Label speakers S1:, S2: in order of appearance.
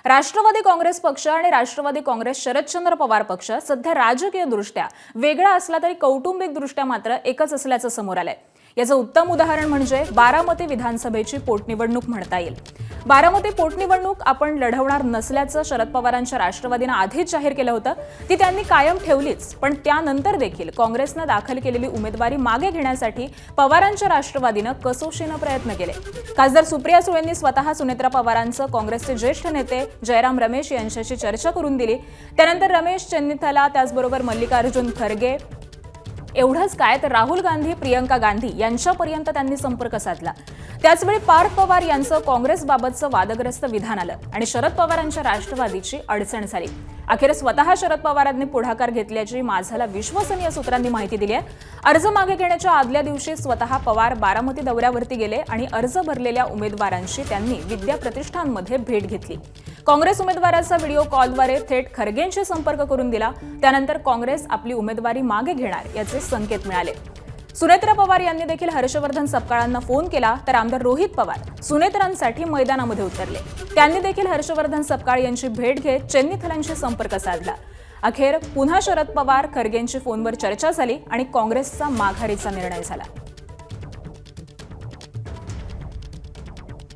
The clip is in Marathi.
S1: राष्ट्रवादी काँग्रेस पक्ष आणि राष्ट्रवादी काँग्रेस शरदचंद्र पवार पक्ष सध्या राजकीयदृष्ट्या वेगळा असला तरी कौटुंबिकदृष्ट्या मात्र एकच असल्याचं समोर आलंय। याचं उत्तम उदाहरण म्हणजे बारामती विधानसभेची पोटनिवडणूक म्हणता येईल। बारामती पोटनिवडणूक आपण लढवणार नसल्याचं शरद पवारांच्या राष्ट्रवादीनं आधीच जाहीर केलं होतं। ती त्यांनी कायम ठेवलीच, पण त्यानंतर देखील काँग्रेसनं दाखल केलेली उमेदवारी मागे घेण्यासाठी पवारांच्या राष्ट्रवादीनं कसोशीनं प्रयत्न केले। खासदार सुप्रिया सुळेंनी स्वतः सुनेत्रा पवारांचं काँग्रेसचे ज्येष्ठ नेते जयराम रमेश यांच्याशी चर्चा करून दिली। त्यानंतर रमेश चेन्निथला, त्याचबरोबर मल्लिकार्जुन खरगे, एवढंच काय तर राहुल गांधी, प्रियंका गांधी यांच्यापर्यंत त्यांनी संपर्क साधला। त्याचवेळी पार्थ पवार यांचं काँग्रेसबाबतचं वादग्रस्त विधान आलं आणि शरद पवारांच्या राष्ट्रवादीची अडचण झाली। अखेर स्वतः शरद पवारांनी पुढाकार घेतल्याची माझाला विश्वसनीय सूत्रांनी माहिती दिली आहे। अर्ज मागे घेण्याच्या आदल्या दिवशी स्वतः पवार बारामती दौऱ्यावरती गेले आणि अर्ज भरलेल्या उमेदवारांशी त्यांनी विद्या प्रतिष्ठानमध्ये भेट घेतली। काँग्रेस उमेदवाराचा व्हिडिओ कॉलद्वारे थेट खरगेंशी संपर्क करून दिला। त्यानंतर काँग्रेस आपली उमेदवारी मागे घेणार याचे संकेत मिळाले। सुनेत्रा पवार यांनी देखील हर्षवर्धन सपकाळांना फोन केला, तर आमदार रोहित पवार सुनेत्रांसाठी मैदानामध्ये उतरले। त्यांनी देखील हर्षवर्धन सपकाळ यांची भेट घेत चेन्निथलांशी संपर्क साधला। अखेर पुन्हा शरद पवार खरगेंची फोनवर चर्चा झाली आणि काँग्रेसचा माघारीचा निर्णय झाला।